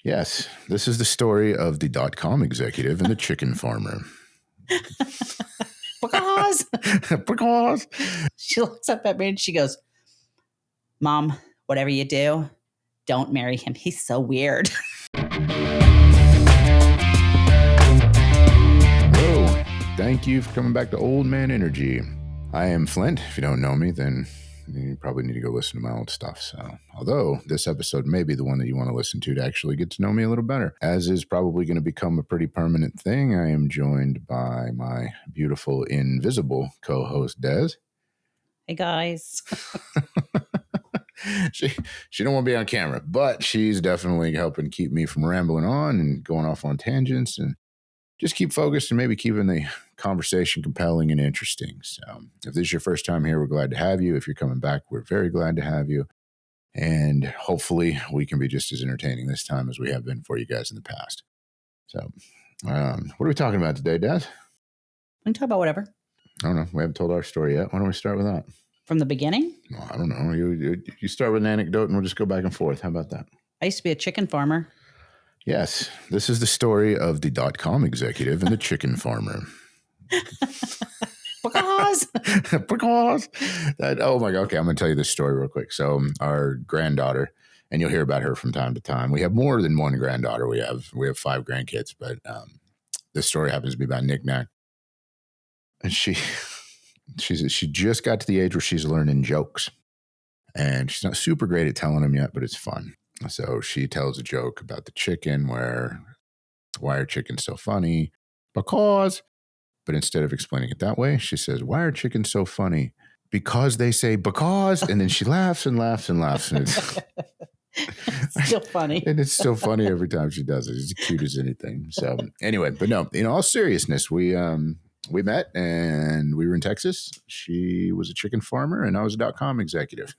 Yes, this is the story of the .com executive and the chicken farmer. Because she looks up at me and she goes, Mom, whatever you do, don't marry him. He's so weird. Hello, thank you for coming back to Old Man Energy. I am Flint. If you don't know me, then you probably need to go listen to my old stuff. So, although this episode may be the one that you want to listen to actually get to know me a little better, as is probably going to become a pretty permanent thing, I am joined by my beautiful, invisible co-host, Dez. Hey, guys. She don't want to be on camera, but she's definitely helping keep me from rambling on and going off on tangents and just keep focused and maybe keeping the conversation compelling and interesting. So if this is your first time here, we're glad to have you. If you're coming back, we're very glad to have you. And hopefully we can be just as entertaining this time as we have been for you guys in the past. So what are we talking about today, Dad? We can talk about whatever. I don't know. We haven't told our story yet. Why don't we start with that? From the beginning? Well, I don't know. You start with an anecdote and we'll just go back and forth. How about that? I used to be a chicken farmer. Yes, this is the story of the .com executive and the chicken farmer. Because oh my God. Okay, I'm going to tell you this story real quick. So our granddaughter, and you'll hear about her from time to time. We have more than one granddaughter. We have 5 grandkids, but this story happens to be about Knick-Knack. And she just got to the age where she's learning jokes. And she's not super great at telling them yet, but it's fun. So she tells a joke about the chicken why are chickens so funny? Because, but instead of explaining it that way, she says, why are chickens so funny? Because they say because, and then she laughs and laughs and laughs. And it's still funny. And it's still funny every time she does it. It's cute as anything. So anyway, but no, in all seriousness, we met and we were in Texas. She was a chicken farmer and I was a .com executive.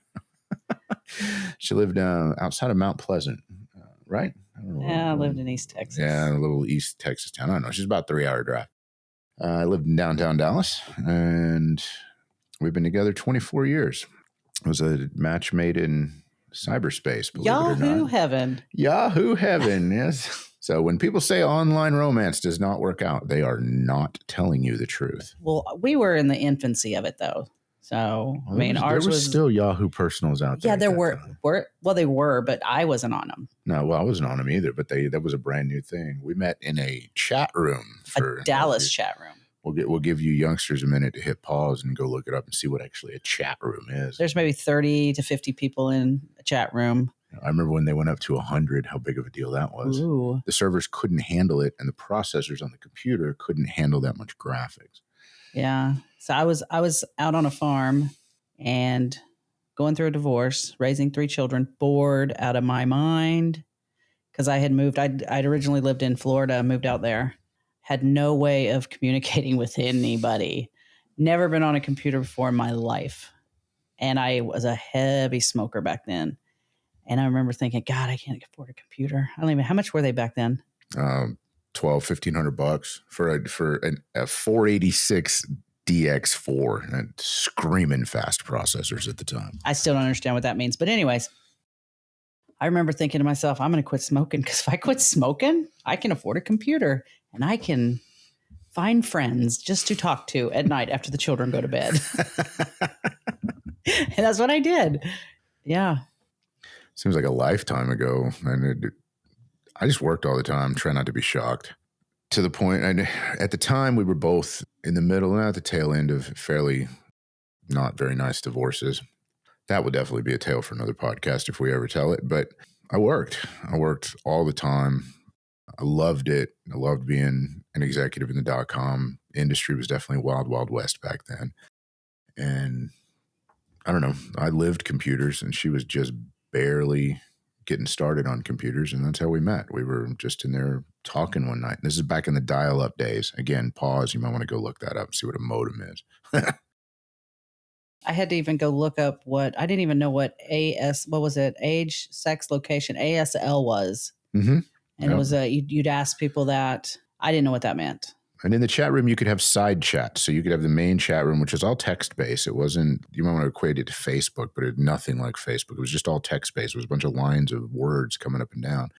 She lived outside of Mount Pleasant, right? I lived in East Texas. Yeah, a little East Texas town. I don't know. She's about a 3-hour drive. I lived in downtown Dallas, and we've been together 24 years. It was a match made in cyberspace, believe Yahoo it or not. heaven. Yahoo heaven, yes. So when people say online romance does not work out, they are not telling you the truth. Well, we were in the infancy of it, though. So, Well, I mean, ours there was still Yahoo personals out there. Yeah, there were. They were, but I wasn't on them. No, well, I wasn't on them either, but that was a brand new thing. We met in a chat room. A Dallas chat room. We'll give you youngsters a minute to hit pause and go look it up and see what actually a chat room is. There's maybe 30 to 50 people in a chat room. I remember when they went up to 100, how big of a deal that was. Ooh. The servers couldn't handle it, and the processors on the computer couldn't handle that much graphics. Yeah. So I was out on a farm and going through a divorce, raising 3 children, bored out of my mind because I had moved. I'd originally lived in Florida, moved out there, had no way of communicating with anybody, never been on a computer before in my life. And I was a heavy smoker back then. And I remember thinking, God, I can't afford a computer. I don't even, how much were they back then? $1,500 for a 486 DX4 and screaming fast processors at the time. I still don't understand what that means. But anyways, I remember thinking to myself, I'm going to quit smoking because if I quit smoking, I can afford a computer and I can find friends just to talk to at night after the children go to bed. And that's what I did. Yeah. Seems like a lifetime ago. And I just worked all the time, trying not to be shocked. To the point, at the time, we were both in the middle and at the tail end of fairly not very nice divorces. That would definitely be a tale for another podcast if we ever tell it. But I worked all the time. I loved it. I loved being an executive in the .com industry. Was definitely wild, wild west back then. And I don't know, I lived computers and she was just barely getting started on computers, and that's how we met. We were just in there talking one night. This is back in the dial-up days. Again, pause. You might want to go look that up and see what a modem is. I had to even go look up I didn't even know what what was it? Age, sex, location, ASL was. Mm-hmm. And it was you'd ask people that. I didn't know what that meant. And in the chat room, you could have side chats. So you could have the main chat room, which is all text-based. It wasn't, you might want to equate it to Facebook, but it nothing like Facebook. It was just all text-based. It was a bunch of lines of words coming up and down.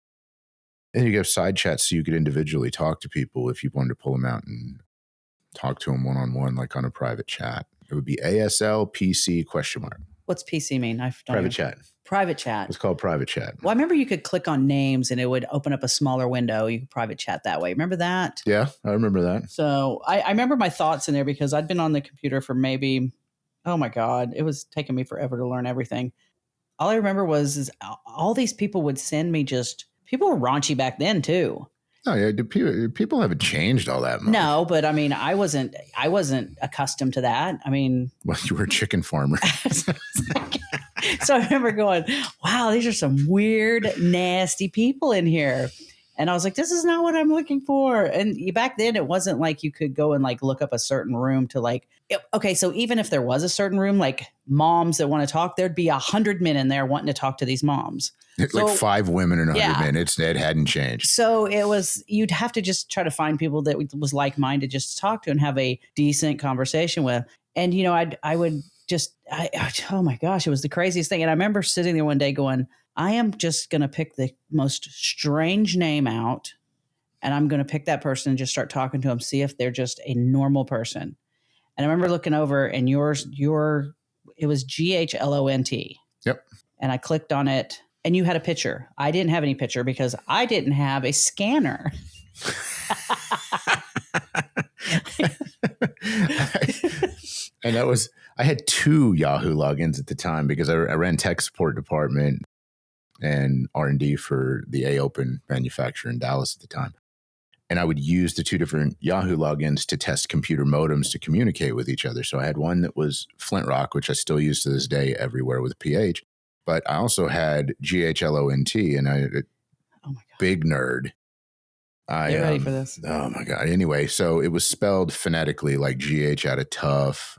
And you have side chats so you could individually talk to people if you wanted to pull them out and talk to them one-on-one, like on a private chat. It would be ASL PC question mark. What's PC mean? I don't Private chat. Private chat. It's called private chat. Well, I remember you could click on names and it would open up a smaller window. You could private chat that way. Remember that? Yeah, I remember that. So I remember my thoughts in there because I'd been on the computer for maybe, oh my God, it was taking me forever to learn everything. All I remember is all these people would send me people were raunchy back then too. Oh yeah, people haven't changed all that much. No, but I mean, I wasn't accustomed to that. I mean, well, you were a chicken farmer. So I remember going, wow, these are some weird, nasty people in here. And I was like, this is not what I'm looking for. And back then it wasn't like you could go and like look up a certain room to like, okay. So even if there was a certain room, like moms that want to talk, there'd be 100 men in there wanting to talk to these moms. Like 5 women and 100 men. It hadn't changed. So you'd have to just try to find people that was like-minded just to talk to and have a decent conversation with. And, you know, oh my gosh, it was the craziest thing. And I remember sitting there one day going, I am just going to pick the most strange name out and I'm going to pick that person and just start talking to them, see if they're just a normal person. And I remember looking over and it was GHLONT. Yep. And I clicked on it and you had a picture. I didn't have any picture because I didn't have a scanner. And I had 2 Yahoo logins at the time because I ran tech support department and R&D for the A-Open manufacturer in Dallas at the time. And I would use the 2 different Yahoo logins to test computer modems to communicate with each other. So I had one that was Flint Rock, which I still use to this day everywhere with PH. But I also had GHLONT, and oh my God. Big nerd. Get ready for this. Oh my God. Anyway, so it was spelled phonetically like GH out of tough,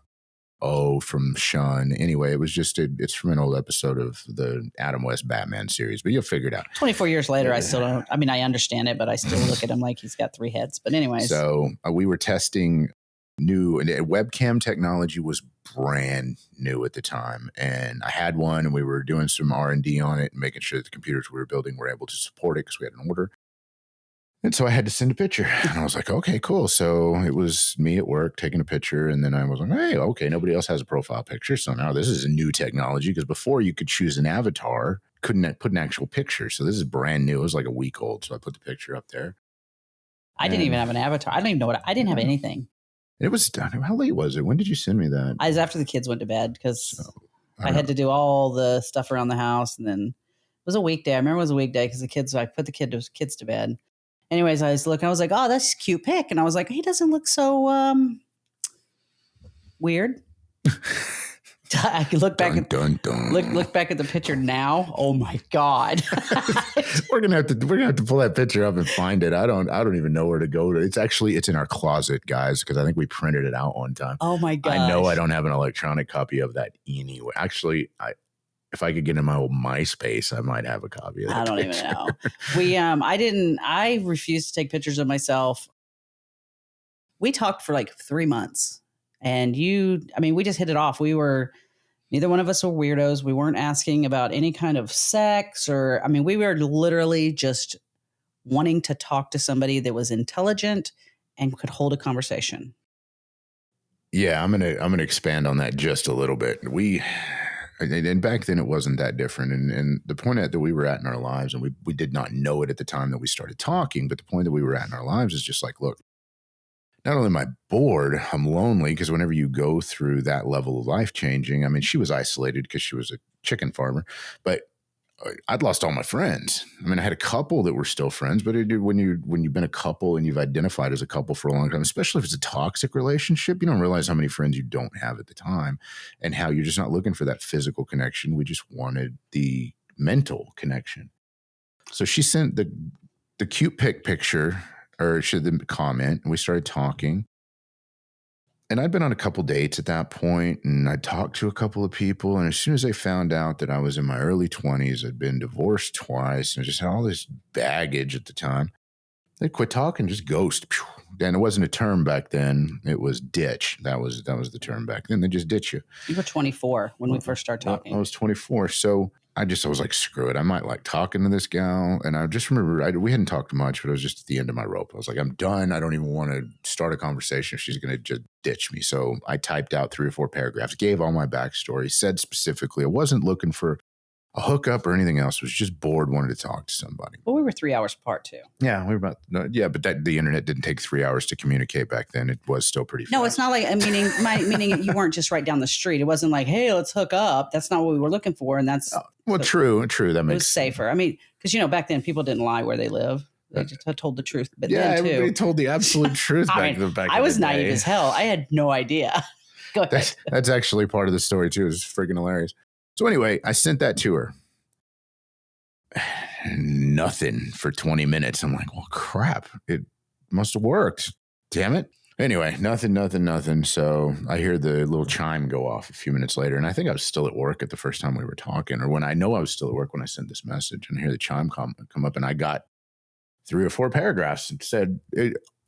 O from shun. Anyway, it was it's from an old episode of the Adam West Batman series, but you'll figure it out. 24 years later, I still don't, I mean, I understand it, but I still look at him like he's got 3 heads. But anyways. So we were testing new, and webcam technology was brand new at the time. And I had one and we were doing some R&D on it and making sure that the computers we were building were able to support it because we had an order. And so I had to send a picture and I was like, okay, cool. So it was me at work taking a picture. And then I was like, hey, okay, nobody else has a profile picture. So now this is a new technology because before you could choose an avatar, couldn't put an actual picture. So this is brand new. It was like a week old. So I put the picture up there. I didn't even have an avatar. I don't even know I didn't have anything. It was done. How late was it? When did you send me that? I was after the kids went to bed because I had to do all the stuff around the house. And then it was a weekday. I remember it was a weekday because I put the kids to bed. Anyways, I was looking, I was like, oh, that's a cute pic. And I was like, he doesn't look so weird. I could look back look back at the picture now. Oh my God. we're gonna have to pull that picture up and find it. I don't even know where to go to. It's in our closet, guys, because I think we printed it out one time. Oh my God. I know I don't have an electronic copy of that anyway. Actually, if I could get in my old MySpace, I might have a copy of that. I don't even know. I refused to take pictures of myself. We talked for like 3 months and we just hit it off. Neither one of us were weirdos. We weren't asking about any kind of sex we were literally just wanting to talk to somebody that was intelligent and could hold a conversation. Yeah, I'm gonna expand on that just a little bit. And back then it wasn't that different. And the point that we were at in our lives, and we did not know it at the time that we started talking, but the point that we were at in our lives is just like, look, not only am I bored, I'm lonely, because whenever you go through that level of life changing, I mean, she was isolated because she was a chicken farmer, but I'd lost all my friends. I mean, I had a couple that were still friends, but when you've been a couple and you've identified as a couple for a long time, especially if it's a toxic relationship, you don't realize how many friends you don't have at the time and how you're just not looking for that physical connection. We just wanted the mental connection. So she sent the cute picture, or she did the comment, and we started talking. And I'd been on a couple dates at that point, and I talked to a couple of people. And as soon as they found out that I was in my early 20s, I'd been divorced twice, and just had all this baggage at the time, they quit talking, just ghost. And it wasn't a term back then; it was ditch. That was the term back then. They just ditch you. You were 24 when we first started talking. I was 24, so I was like, screw it. I might like talking to this gal. And I just remember we hadn't talked much, but I was just at the end of my rope. I was like, I'm done. I don't even want to start a conversation if she's going to just ditch me. So I typed out 3 or 4 paragraphs, gave all my backstory, said specifically, I wasn't looking for a hookup or anything else. I was just bored, wanted to talk to somebody. Well, we were 3 hours apart too. Yeah, we were about, but the internet didn't take 3 hours to communicate back then. It was still pretty fast. No, it's not like, meaning you weren't just right down the street. It wasn't like, hey, let's hook up. That's not what we were looking for. And that's. True. That it makes was safer. I mean, because, back then people didn't lie where they live. They just told the truth. But yeah, then too, everybody told the absolute truth back in the day. I was naive as hell. I had no idea. Go ahead. That's actually part of the story too. It's freaking hilarious. So anyway, I sent that to her. Nothing for 20 minutes. I'm like, well, crap. It must have worked. Damn it. Anyway, nothing. So I hear the little chime go off a few minutes later. And I think I was still at work at the first time we were talking, or when I know I was still at work when I sent this message, and I hear the chime come up, and I got 3 or 4 paragraphs and said,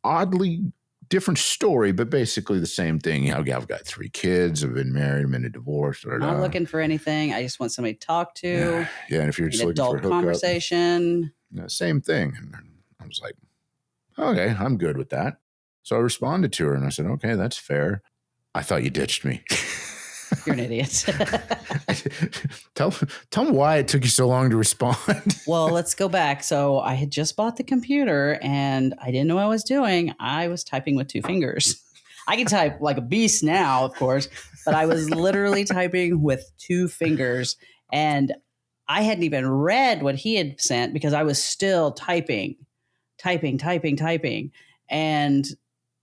oddly different story, but basically the same thing. I've got 3 kids. I've been married. I'm in a divorce. Not looking for anything. I just want somebody to talk to. Yeah. And if you're just looking for a hookup, conversation. Same thing. And I was like, okay, I'm good with that. So I responded to her and I said, okay, that's fair. I thought you ditched me. You're an idiot. Tell me why it took you so long to respond. Well, let's go back. So I had just bought the computer and I didn't know what I was doing. I was typing with 2 fingers. I can type like a beast now, of course, but I was literally typing with 2 fingers. And I hadn't even read what he had sent because I was still typing. And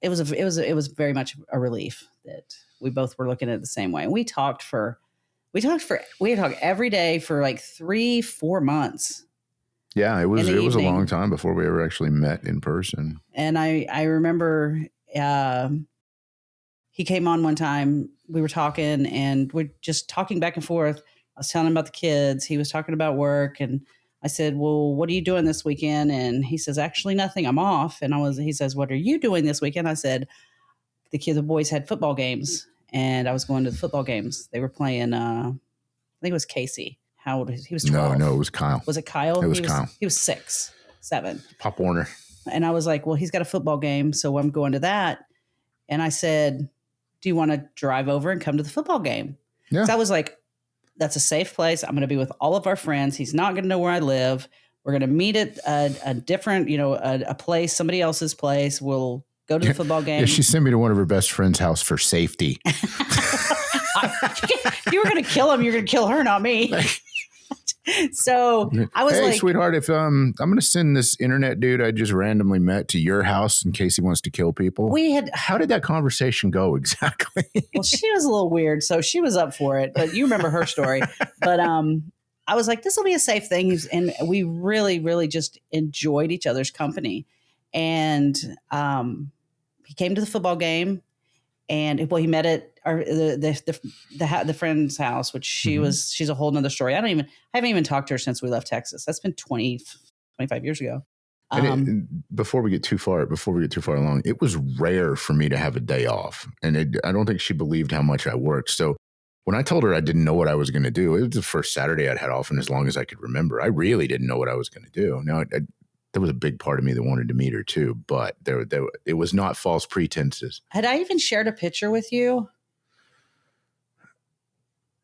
it was very much a relief that we both were looking at it the same way. And we had talked every day for like 3-4 months. Yeah, it was a long time before we ever actually met in person. And I remember he came on one time. We were talking and we're just talking back and forth. I was telling him about the kids. He was talking about work, and I said, well, what are you doing this weekend? And he says, actually nothing. I'm off. And he says, what are you doing this weekend? I said, the boys had football games and I was going to the football games. They were playing, I think it was Casey. How old is he? He was 12. No, it was Kyle. Was it Kyle? It was Kyle. He was 6, 7. Pop Warner. And I was like, well, he's got a football game, so I'm going to that. And I said, do you want to drive over and come to the football game? Yeah. So I was like, that's a safe place. I'm going to be with all of our friends. He's not going to know where I live. We're going to meet at a different, a place, somebody else's place. We'll go to the football game. Yeah, she sent me to one of her best friend's house for safety. You were going to kill him. You're going to kill her, not me. So I was hey, like, sweetheart, if I'm going to send this internet dude I just randomly met to your house in case he wants to kill people. How did that conversation go exactly? Well, she was a little weird, so she was up for it. But you remember her story. But I was like, this will be a safe thing, and we really, really just enjoyed each other's company. And he came to the football game, and he met at the friend's house, which she's a whole nother story. I haven't even talked to her since we left Texas. That's been 25 years ago. Before we get too far along, it was rare for me to have a day off. And I don't think she believed how much I worked. So when I told her I didn't know what I was going to do, it was the first Saturday I'd had off and as long as I could remember. I really didn't know what I was going to do. Now, there was a big part of me that wanted to meet her too, but it was not false pretenses. Had I even shared a picture with you?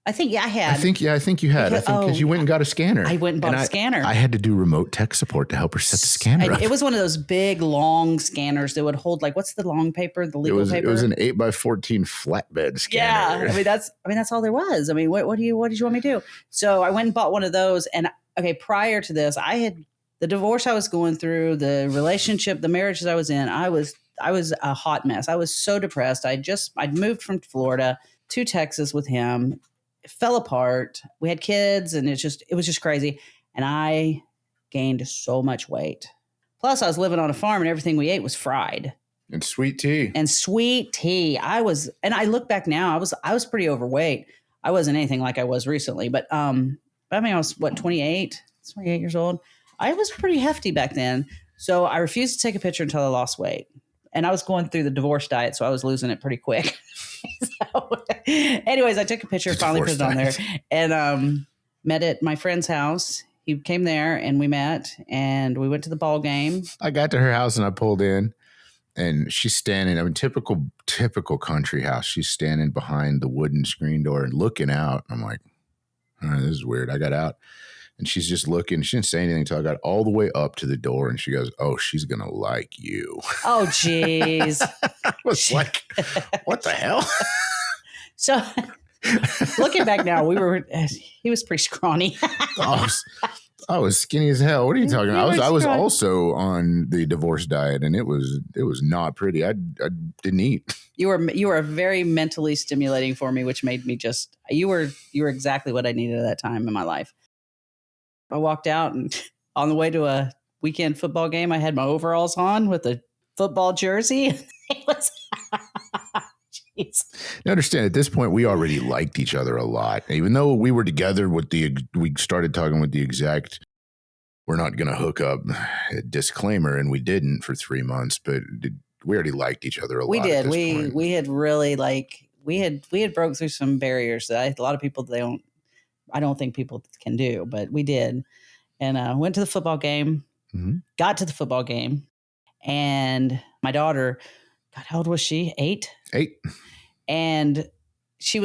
I think, I had. I think you had. Because you went and got a scanner. I went and bought a scanner. I had to do remote tech support to help her set the scanner up. It was one of those big, long scanners that would hold, like, what's the long paper, the legal paper? It was an 8x14 flatbed scanner. Yeah. That's all there was. I mean, what did you want me to do? So I went and bought one of those. And prior to this, I had the divorce I was going through, the relationship, the marriages I was in. I was a hot mess. I was so depressed. I'd moved from Florida to Texas with him. It fell apart. We had kids and it was just crazy. And I gained so much weight. Plus I was living on a farm and everything we ate was fried. And sweet tea. I look back now, I was pretty overweight. I wasn't anything like I was recently, but I was 28 years old. I was pretty hefty back then. So I refused to take a picture until I lost weight. And I was going through the divorce diet, so I was losing it pretty quick. So, anyways, I took a picture, finally put it on there. And met at my friend's house. He came there and we met and we went to the ball game. I got to her house and I pulled in and she's standing, I mean, typical country house. She's standing behind the wooden screen door and looking out. I'm like, this is weird. I got out and she's just looking. She didn't say anything until I got all the way up to the door and she goes, oh, she's going to like you. Oh, geez. I was like, what the hell? So looking back now, he was pretty scrawny. I was skinny as hell. What are you talking about? I was scrawny. also on the divorce diet and it was not pretty. I didn't eat. You were very mentally stimulating for me, which made me you were exactly what I needed at that time in my life. I walked out and on the way to a weekend football game, I had my overalls on with a football jersey. It was jeez. You understand, at this point, we already liked each other a lot. Even though we were together we started talking with the exact, we're not going to hook up disclaimer, and we didn't for 3 months, but we already liked each other a lot. We did. We had really we had broke through some barriers that a lot of people I don't think people can do, but we did. And went to the football game, got to the football game, and my daughter, God, how old was she? 8? 8. And she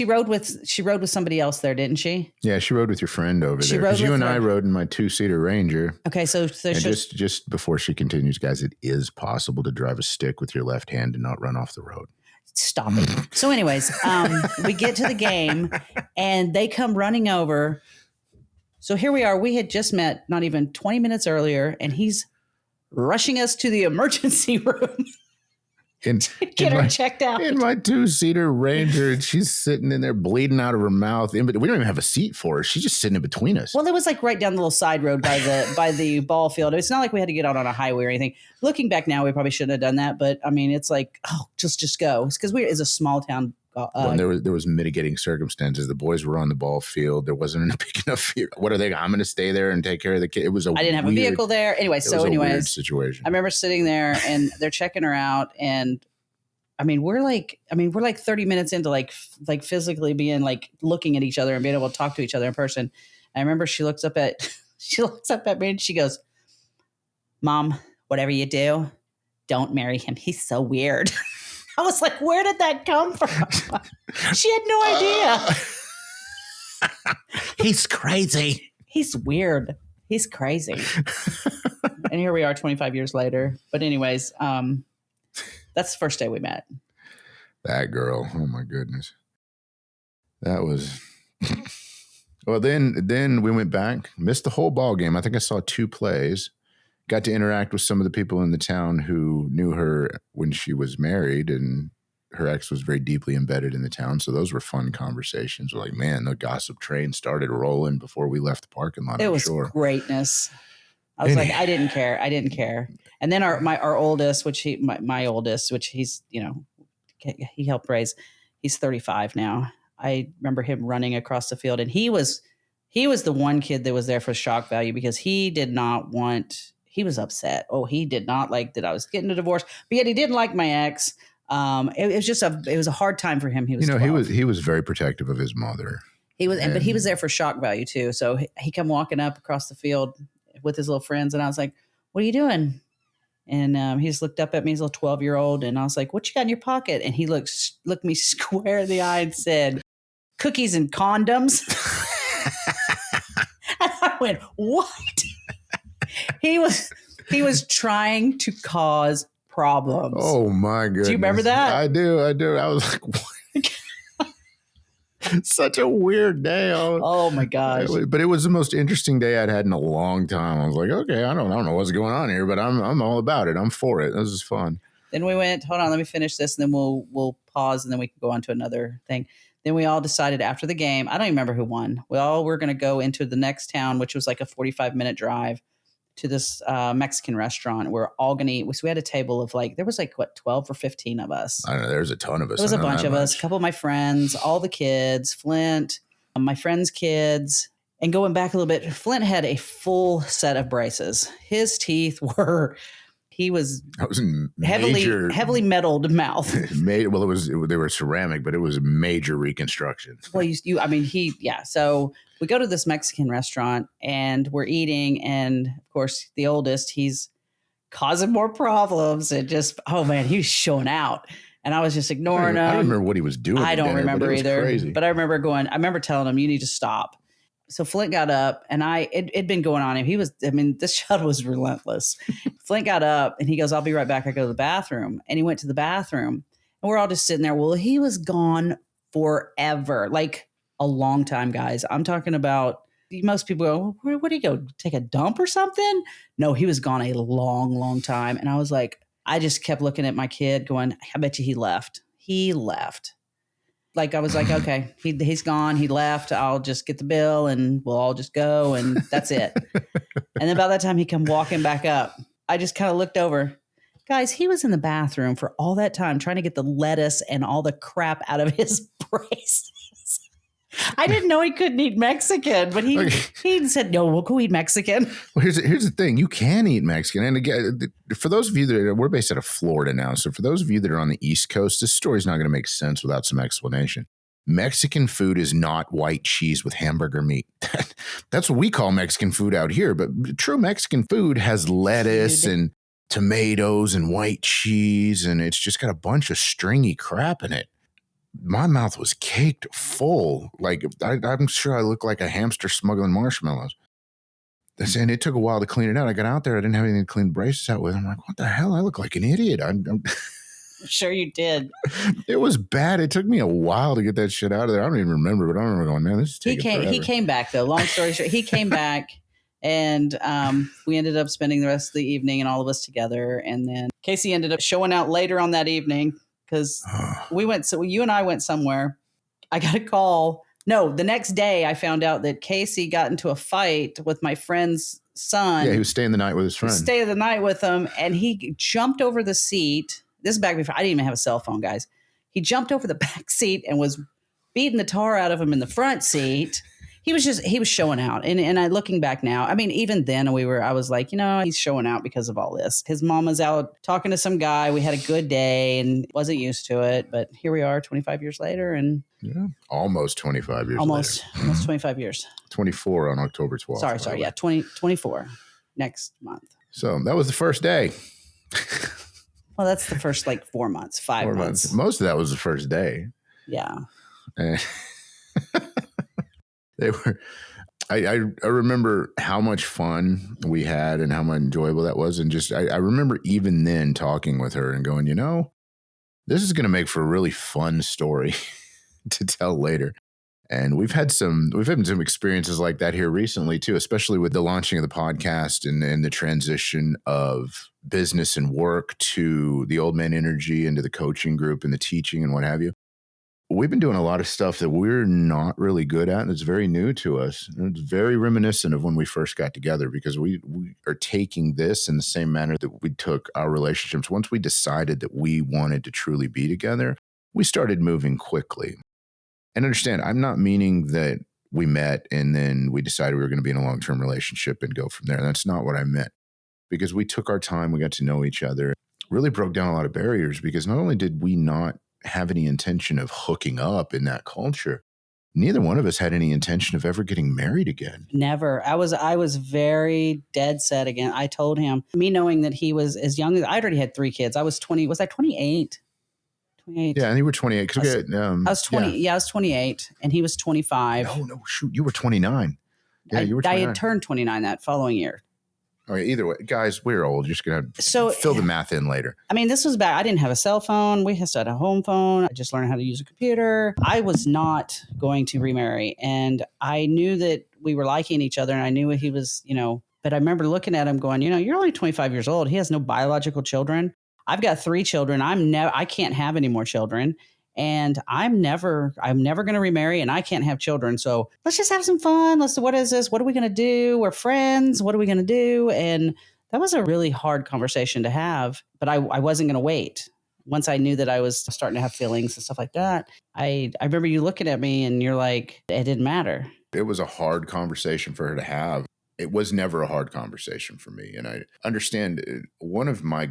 rode with somebody else there, didn't she? Yeah, she rode with your friend over there. Because you and I rode in my 2-seater Ranger. Okay, so just before she continues, guys, it is possible to drive a stick with your left hand and not run off the road. Stop it. So anyways, we get to the game and they come running over. So here we are. We had just met not even 20 minutes earlier and he's rushing us to the emergency room. Get her checked out. In my 2-seater Ranger, and she's sitting in there bleeding out of her mouth. We don't even have a seat for her. She's just sitting in between us. Well, it was like right down the little side road by the ball field. It's not like we had to get out on a highway or anything. Looking back now, we probably shouldn't have done that. But I mean, it's like, just go. It's because it's a small town. There was mitigating circumstances. The boys were on the ball field. There wasn't a big enough field. What are they? I'm going to stay there and take care of the kid. I didn't have a vehicle there. Anyway, a weird situation. I remember sitting there and they're checking her out. And I mean, we're like 30 minutes into like physically being like looking at each other and being able to talk to each other in person. I remember she looks up at me and she goes, "Mom, whatever you do, don't marry him. He's so weird." I was like, where did that come from? She had no idea. He's crazy. He's weird. He's crazy. And here we are 25 years later. But anyways, that's the first day we met. That girl. Oh my goodness. That was well, then we went back, missed the whole ball game. I think I saw 2 plays. Got to interact with some of the people in the town who knew her when she was married, and her ex was very deeply embedded in the town. So those were fun conversations. We're like, man, the gossip train started rolling before we left the parking lot. It was greatness. I was like, I didn't care. And then our oldest, my oldest, which he's, he helped raise, he's 35 now. I remember him running across the field, and he was the one kid that was there for shock value because he was upset. Oh, he did not like that I was getting a divorce, but yet he didn't like my ex. It was a hard time for him. He was, he was very protective of his mother. But he was there for shock value too. So he come walking up across the field with his little friends, and I was like, "What are you doing?" And he just looked up at me, his little 12-year-old, and I was like, "What you got in your pocket?" And he looked me square in the eye and said, "Cookies and condoms." And I went, "What?" He was trying to cause problems. Oh my goodness. Do you remember that? I do. I was like, what? Such a weird day. Oh my gosh. But it was the most interesting day I'd had in a long time. I was like, okay, I don't know what's going on here, but I'm all about it. I'm for it. This is fun. Then we went, hold on, let me finish this, and then we'll pause, and then we can go on to another thing. Then we all decided after the game, I don't even remember who won. We all were going to go into the next town, which was like a 45-minute drive to this Mexican restaurant. We're all going to eat. So we had a table of there was 12 or 15 of us. I don't know. There's a ton of us. There was a bunch of us, a couple of my friends, all the kids, Flint, my friends' kids. And going back a little bit, Flint had a full set of braces. His teeth He was That was a major, heavily metaled mouth. they were ceramic, but it was a major reconstruction. Well, So we go to this Mexican restaurant and we're eating. And of course, the oldest, he's causing more problems and just, oh man, he was showing out. And I was just ignoring him. I don't remember what he was doing. I don't remember either. Crazy. But I remember telling him, you need to stop. So Flint got up and it'd been going on him. This child was relentless. Flint got up and he goes, I'll be right back. I go to the bathroom. And he went to the bathroom and we're all just sitting there. Well, he was gone forever, like a long time, guys. I'm talking about, most people go, where did he go? Take a dump or something? No, he was gone a long, long time. And I was like, I just kept looking at my kid going, I bet you he left. He left. Like, I was like, okay, he's gone. He left. I'll just get the bill and we'll all just go. And that's it. And then by that time he come walking back up, I just kind of looked over. Guys, he was in the bathroom for all that time trying to get the lettuce and all the crap out of his braces. I didn't know he couldn't eat Mexican, but he said, no, we'll go eat Mexican. Well, here's the thing. You can eat Mexican. And again, for those of you we're based out of Florida now. So for those of you that are on the East Coast, this story's not going to make sense without some explanation. Mexican food is not white cheese with hamburger meat. That's what we call Mexican food out here. But true Mexican food has lettuce and tomatoes and white cheese, and it's just got a bunch of stringy crap in it. My mouth was caked full. Like, I'm sure I looked like a hamster smuggling marshmallows. And it took a while to clean it out. I got out there. I didn't have anything to clean the braces out with. I'm like, what the hell? I look like an idiot. I'm sure you did. It was bad. It took me a while to get that shit out of there. I don't even remember, but I remember going, man, this is taking forever. He came back, though. Long story short, he came back. And we ended up spending the rest of the evening and all of us together. And then Casey ended up showing out later on that evening because you and I went somewhere. I got a call. No, the next day I found out that Casey got into a fight with my friend's son. Yeah, he was staying the night with his friend. Stayed the night with him. And he jumped over the seat. This is back before I didn't even have a cell phone, guys. He jumped over the back seat and was beating the tar out of him in the front seat. He was showing out. And I looking back now, I mean, even then I was like, he's showing out because of all this. His mama's out talking to some guy. We had a good day and wasn't used to it. But here we are 25 years later. And almost 25 years later. Almost 25 years. 24 on October 12th. Sorry. Yeah. 24 next month. So that was the first day. Well, that's the first 4 months, 5 months. Most of that was the first day. Yeah. They were. I remember how much fun we had and how much enjoyable that was, and just I remember even then talking with her and going, this is going to make for a really fun story to tell later. And we've had some experiences like that here recently too, especially with the launching of the podcast and the transition of business and work to the Old Man Energy into the coaching group and the teaching and what have you. We've been doing a lot of stuff that we're not really good at, and it's very new to us. And it's very reminiscent of when we first got together, because we are taking this in the same manner that we took our relationships. Once we decided that we wanted to truly be together, we started moving quickly. And understand, I'm not meaning that we met and then we decided we were going to be in a long-term relationship and go from there. That's not what I meant, because we took our time, we got to know each other, really broke down a lot of barriers, because not only did we not have any intention of hooking up in that culture, neither one of us had any intention of ever getting married again. Never. I was very dead set again. I told him, me knowing that he was as young as I already had 3 kids. I was 20. Was I 28? 28. Yeah, and you were 28. I was 20. Yeah, I was 28 and he was 25. No, shoot. You were 29. Yeah, you were 29. I had turned 29 that following year. Okay, either way, guys, we're old. You're just going to fill the math in later. I mean, this was back. I didn't have a cell phone. We had a home phone. I just learned how to use a computer. I was not going to remarry. And I knew that we were liking each other. And I knew he was, but I remember looking at him going, you're only 25 years old. He has no biological children. I've got 3 children. I can't have any more children. And I'm never going to remarry, and I can't have children. So let's just have some fun. What is this? What are we going to do? We're friends. What are we going to do? And that was a really hard conversation to have, but I wasn't going to wait. Once I knew that I was starting to have feelings and stuff like that, I remember you looking at me and you're like, it didn't matter. It was a hard conversation for her to have. it was never a hard conversation for me. And I understand one of my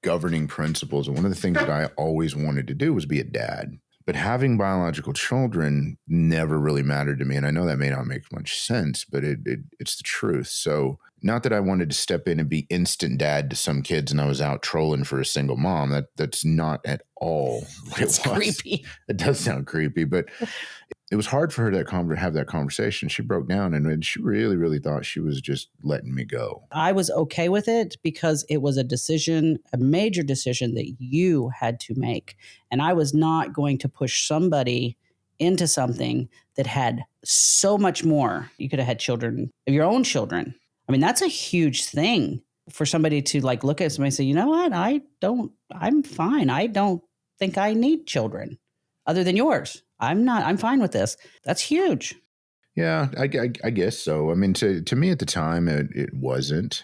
governing principles, and one of the things that I always wanted to do was be a dad. But having biological children never really mattered to me. And I know that may not make much sense, but it's the truth. So not that I wanted to step in and be instant dad to some kids and I was out trolling for a single mom. That's not at all what It's it was. creepy. It does sound creepy, but it was hard for her to have that conversation. She broke down and she really, really thought she was just letting me go. I was okay with it because it was a decision, a major decision that you had to make. And I was not going to push somebody into something that had so much more. You could have had children of your own children. I mean, that's a huge thing for somebody to like look at somebody and say, you know what? I'm fine. I don't think I need children other than yours. I'm fine with this. That's huge. Yeah, I guess so. I mean, to me at the time, it wasn't.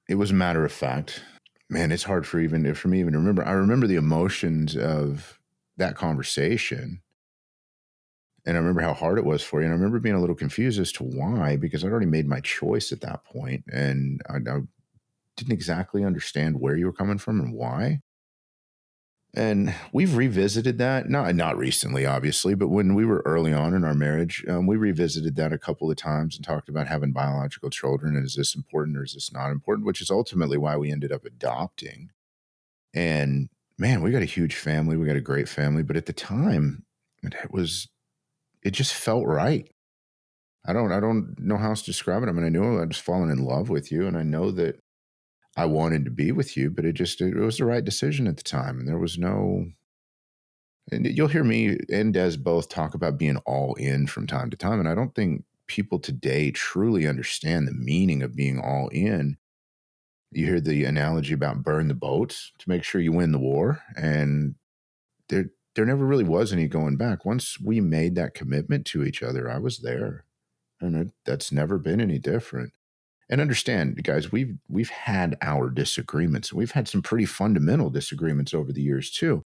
It was a matter of fact. Man, it's hard for me even to remember. I remember the emotions of that conversation. And I remember how hard it was for you. And I remember being a little confused as to why, because I'd already made my choice at that point, and I didn't exactly understand where you were coming from and why. And we've revisited that, not recently, obviously, but when we were early on in our marriage, we revisited that a couple of times and talked about having biological children. And is this important or is this not important? Which is ultimately why we ended up adopting. And man, we got a huge family. We got a great family. But at the time, it just felt right. I don't know how else to describe it. I mean, I knew I'd just fallen in love with you, and I know that I wanted to be with you, but it was the right decision at the time. And there was and you'll hear me and Des both talk about being all in from time to time. And I don't think people today truly understand the meaning of being all in. You hear the analogy about burn the boats to make sure you win the war. And there never really was any going back. Once we made that commitment to each other, I was there. And that's never been any different. And understand, guys, we've had our disagreements. We've had some pretty fundamental disagreements over the years too,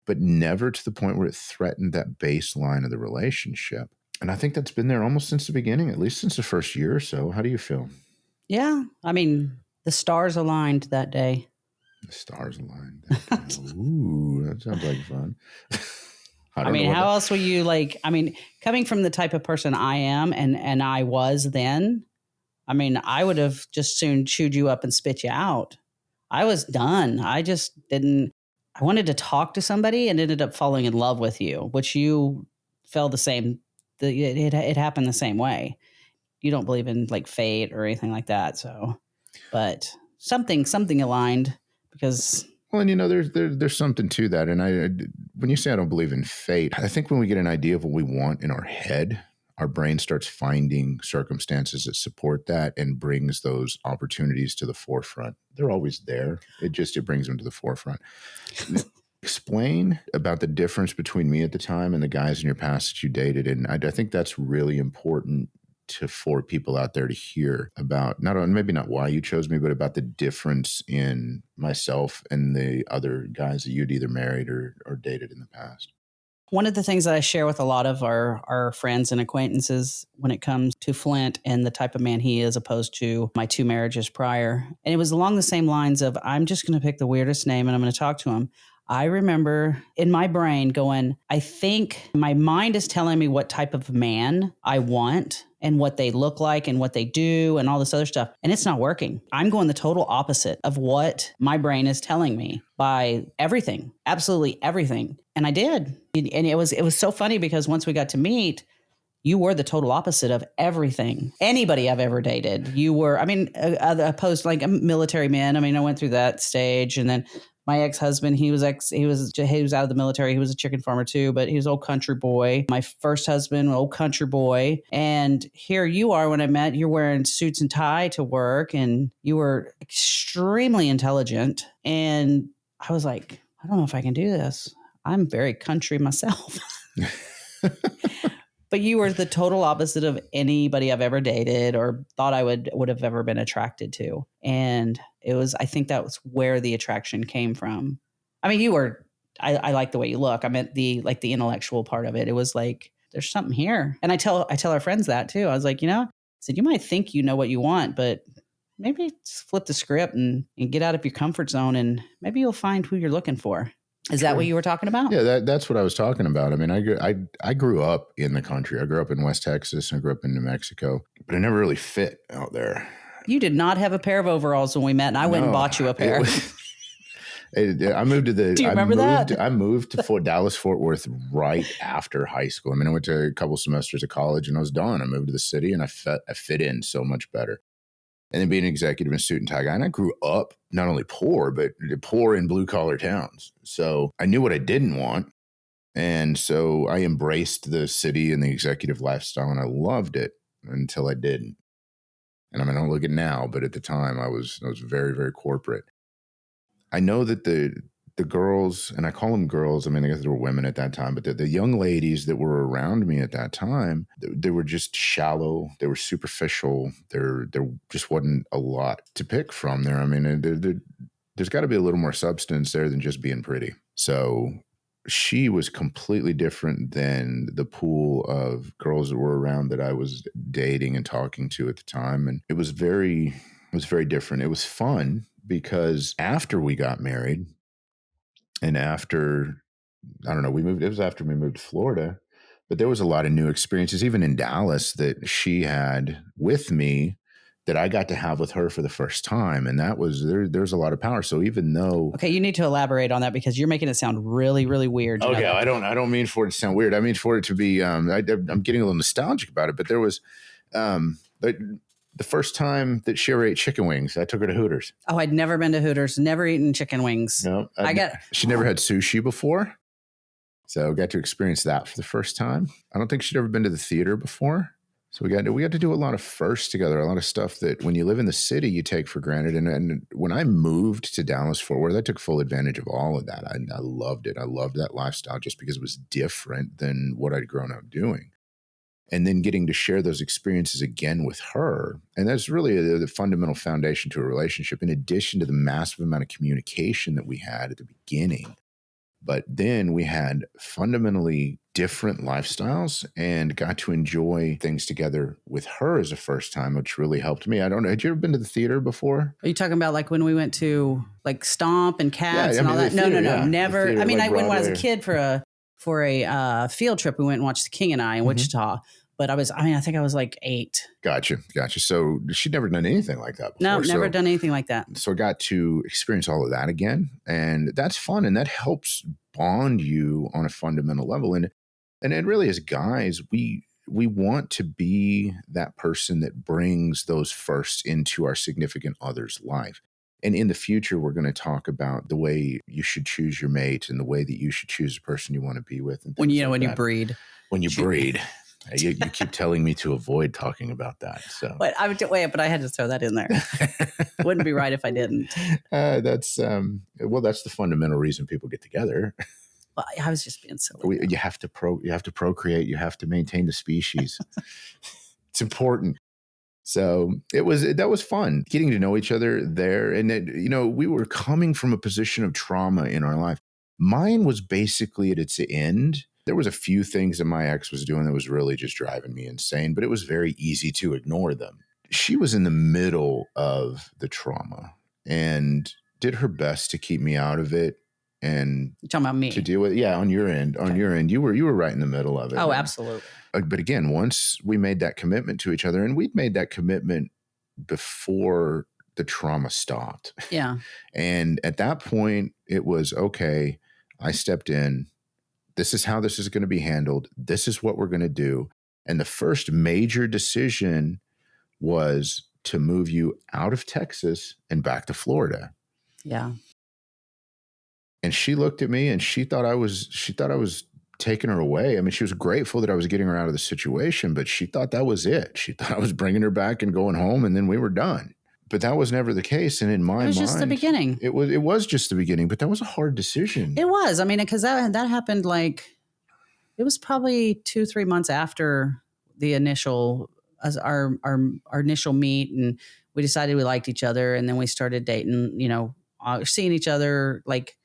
but never to the point where it threatened that baseline of the relationship. And I think that's been there almost since the beginning, at least since the first year or so. How do you feel? Yeah. I mean, the stars aligned that day. The stars aligned. Ooh, that sounds like fun. I mean, how else will you coming from the type of person I am and I was then, I mean, I would have just soon chewed you up and spit you out. I was done. I wanted to talk to somebody and ended up falling in love with you, which you felt the same. It happened the same way. You don't believe in like fate or anything like that. So, but something aligned because. Well, and there's something to that. And when you say I don't believe in fate, I think when we get an idea of what we want in our head, our brain starts finding circumstances that support that and brings those opportunities to the forefront. They're always there. It brings them to the forefront. Explain about the difference between me at the time and the guys in your past that you dated. And I think that's really important for people out there to hear about, maybe not why you chose me, but about the difference in myself and the other guys that you'd either married or dated in the past. One of the things that I share with a lot of our friends and acquaintances when it comes to Flint and the type of man he is opposed to my 2 marriages prior, and it was along the same lines of, I'm just going to pick the weirdest name and I'm going to talk to him. I remember in my brain going, I think my mind is telling me what type of man I want and what they look like and what they do and all this other stuff. And it's not working. I'm going the total opposite of what my brain is telling me by everything, absolutely everything. And I did. And it was so funny because once we got to meet, you were the total opposite of everything anybody I've ever dated. You were, opposed to like military men. I mean, I went through that stage, and then my ex-husband, he was out of the military. He was a chicken farmer too, but he was an old country boy. My first husband, old country boy. And here you are when I met, you're wearing suits and tie to work, and you were extremely intelligent. And I was like, I don't know if I can do this. I'm very country myself. But you were the total opposite of anybody I've ever dated or thought I would have ever been attracted to. And I think that was where the attraction came from. I mean, I like the way you look. I meant the intellectual part of it. It was like, there's something here. And I tell our friends that too. I was like, said, you might think you know what you want, but maybe just flip the script and get out of your comfort zone, and maybe you'll find who you're looking for. Is that what you were talking about? Yeah, that's what I was talking about. I mean, I grew up in the country. I grew up in West Texas. I grew up in New Mexico, but I never really fit out there. You did not have a pair of overalls when we met, and I went and bought you a pair. I moved to the. Do you remember that? I moved to Dallas Fort Worth right after high school. I mean, I went to a couple semesters of college, and I was done. I moved to the city, and I fit in so much better. And then being an executive and suit and tie guy, and I grew up not only poor, but poor in blue collar towns. So I knew what I didn't want. And so I embraced the city and the executive lifestyle, and I loved it until I didn't. And I mean, I don't look at it now, but at the time I was very, very corporate. I know that the girls, and I call them girls, I mean, I guess they were women at that time, but the young ladies that were around me at that time, they were just shallow. They were superficial. There just wasn't a lot to pick from there. I mean, there's got to be a little more substance there than just being pretty. So she was completely different than the pool of girls that were around that I was dating and talking to at the time. And it was very different. It was fun because after we got married, and after, I don't know, it was after we moved to Florida, but there was a lot of new experiences, even in Dallas, that she had with me that I got to have with her for the first time. And that was, there's a lot of power. So even though. Okay, you need to elaborate on that because you're making it sound really, really weird. Okay, I don't mean for it to sound weird. I mean for it to be, I'm getting a little nostalgic about it, but there was, the first time that she ever ate chicken wings, I took her to Hooters. Oh, I'd never been to Hooters, never eaten chicken wings. No, she never had sushi before. So got to experience that for the first time. I don't think she'd ever been to the theater before. So we got to do a lot of firsts together, a lot of stuff that when you live in the city, you take for granted. And when I moved to Dallas Fort Worth, I took full advantage of all of that. I loved it. I loved that lifestyle just because it was different than what I'd grown up doing. And then getting to share those experiences again with her. And that's really the fundamental foundation to a relationship, in addition to the massive amount of communication that we had at the beginning. But then we had fundamentally different lifestyles and got to enjoy things together with her as a first time, which really helped me. I don't know. Had you ever been to the theater before? Are you talking about like when we went to like Stomp and Cats and all that? Theater, no, never. Theater, I mean, like I went when I was a kid for a field trip. We went and watched The King and I in Wichita. But I think I was like 8. Gotcha. So she'd never done anything like that before. No, never done anything like that. So I got to experience all of that again. And that's fun. And that helps bond you on a fundamental level. And it really, as guys, we want to be that person that brings those firsts into our significant other's life. And in the future, we're going to talk about the way you should choose your mate and the way that you should choose the person you want to be with. And when you breed. When you breed. You keep telling me to avoid talking about that. So, but I had to throw that in there. Wouldn't be right if I didn't. That's the fundamental reason people get together. Well, I was just being silly. You have to procreate. You have to maintain the species. It's important. So that was fun getting to know each other there, and we were coming from a position of trauma in our life. Mine was basically at its end. There was a few things that my ex was doing that was really just driving me insane, but it was very easy to ignore them. She was in the middle of the trauma and did her best to keep me out of it. And you're talking about me to deal with it. Yeah, on your end, you were right in the middle of it. Oh, absolutely. But again, once we made that commitment to each other, and we'd made that commitment before the trauma stopped. Yeah. And at that point, it was okay. I stepped in. This is how this is going to be handled. This is what we're going to do. And the first major decision was to move you out of Texas and back to Florida. Yeah. And she looked at me and she thought I was taking her away. I mean, she was grateful that I was getting her out of the situation, but she thought that was it. She thought I was bringing her back and going home, and then we were done. But that was never the case. And in my mind, it was just the beginning. It was just the beginning, but that was a hard decision. It was. I mean, because that happened it was probably 2-3 months after the initial, our initial meet, and we decided we liked each other, and then we started dating, seeing each other like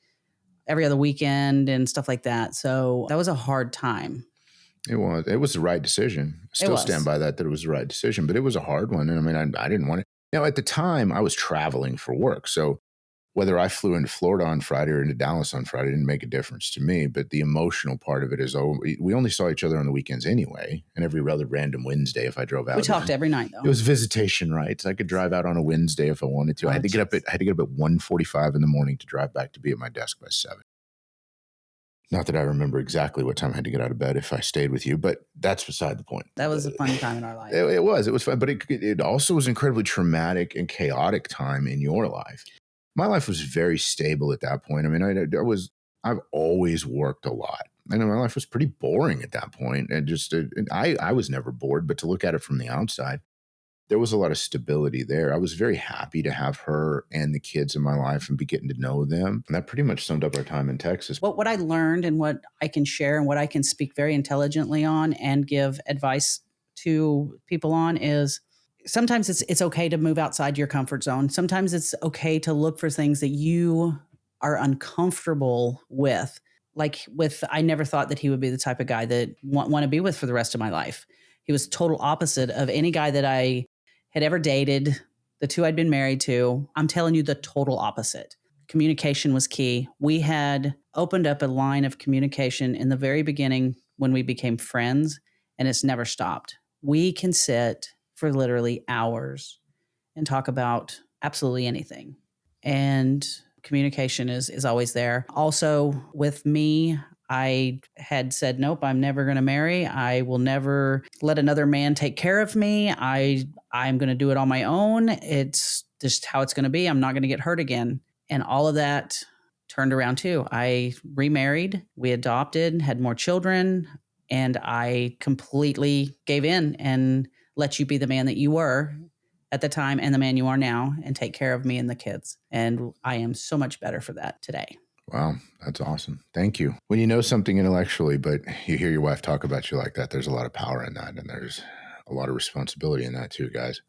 every other weekend and stuff like that. So that was a hard time. It was. It was the right decision. It Still stand was. by that it was the right decision, but it was a hard one. And I mean, I didn't want it. Now, at the time, I was traveling for work. So whether I flew into Florida on Friday or into Dallas on Friday didn't make a difference to me. But the emotional part of it is, oh, we only saw each other on the weekends anyway. And every other random Wednesday, if I drove out, We talked every night, it though. was visitation rights. I could drive out on a Wednesday if I wanted to. I had to get up at 1:45 in the morning to drive back to be at my desk by 7. Not that I remember exactly what time I had to get out of bed if I stayed with you, but that's beside the point. That was a fun time in our life. It was fun, but it also was incredibly traumatic and chaotic time in your life. My life was very stable at that point. I mean, I've always worked a lot. I know my life was pretty boring at that point. And I was never bored, but to look at it from the outside, there was a lot of stability there. I was very happy to have her and the kids in my life and be getting to know them. And that pretty much summed up our time in Texas. What I learned and what I can share and what I can speak very intelligently on and give advice to people on is sometimes it's okay to move outside your comfort zone. Sometimes it's okay to look for things that you are uncomfortable with. Like I never thought that he would be the type of guy that want to be with for the rest of my life. He was total opposite of any guy that I had ever dated, the two I'd been married to. I'm telling you, the total opposite. Communication was key. We had opened up a line of communication in the very beginning when we became friends, and it's never stopped. We can sit for literally hours and talk about absolutely anything. And communication is always there. Also, with me, I had said, nope, I'm never going to marry. I will never let another man take care of me. I'm going to do it on my own. It's just how it's going to be. I'm not going to get hurt again. And all of that turned around too. I remarried, we adopted, had more children, and I completely gave in and let you be the man that you were at the time and the man you are now and take care of me and the kids. And I am so much better for that today. Wow, that's awesome. Thank you. When you know something intellectually, but you hear your wife talk about you like that, there's a lot of power in that. And there's a lot of responsibility in that too, guys.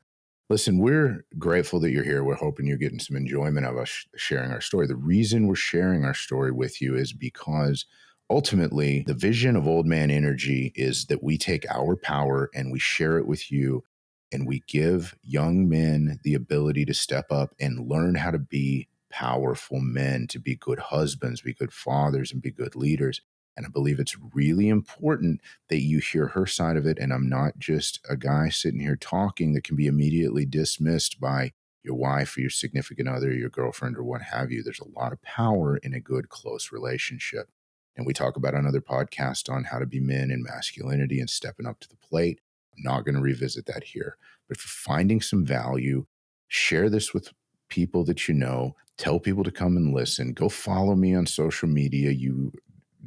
Listen, we're grateful that you're here. We're hoping you're getting some enjoyment of us sharing our story. The reason we're sharing our story with you is because ultimately the vision of Old Man Energy is that we take our power and we share it with you, and we give young men the ability to step up and learn how to be powerful men, to be good husbands, be good fathers, and be good leaders. And I believe it's really important that you hear her side of it. And I'm not just a guy sitting here talking that can be immediately dismissed by your wife or your significant other, or your girlfriend, or what have you. There's a lot of power in a good, close relationship. And we talk about another podcast on how to be men and masculinity and stepping up to the plate. I'm not going to revisit that here. But if you're finding some value, share this with people that you know. Tell people to come and listen. Go follow me on social media. You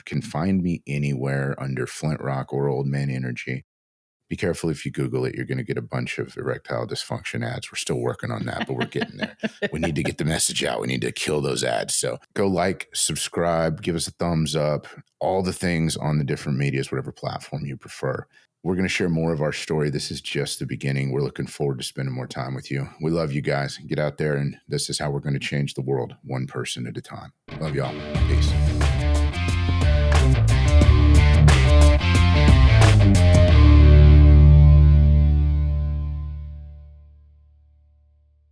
can find me anywhere under Flint Rock or Old Man Energy. Be careful if you Google it. You're going to get a bunch of erectile dysfunction ads. We're still working on that, but we're getting there. We need to get the message out. We need to kill those ads. So go like, subscribe, give us a thumbs up, all the things on the different medias, whatever platform you prefer. We're going to share more of our story. This is just the beginning. We're looking forward to spending more time with you. We love you guys. Get out there, and this is how we're going to change the world, one person at a time. Love y'all. Peace.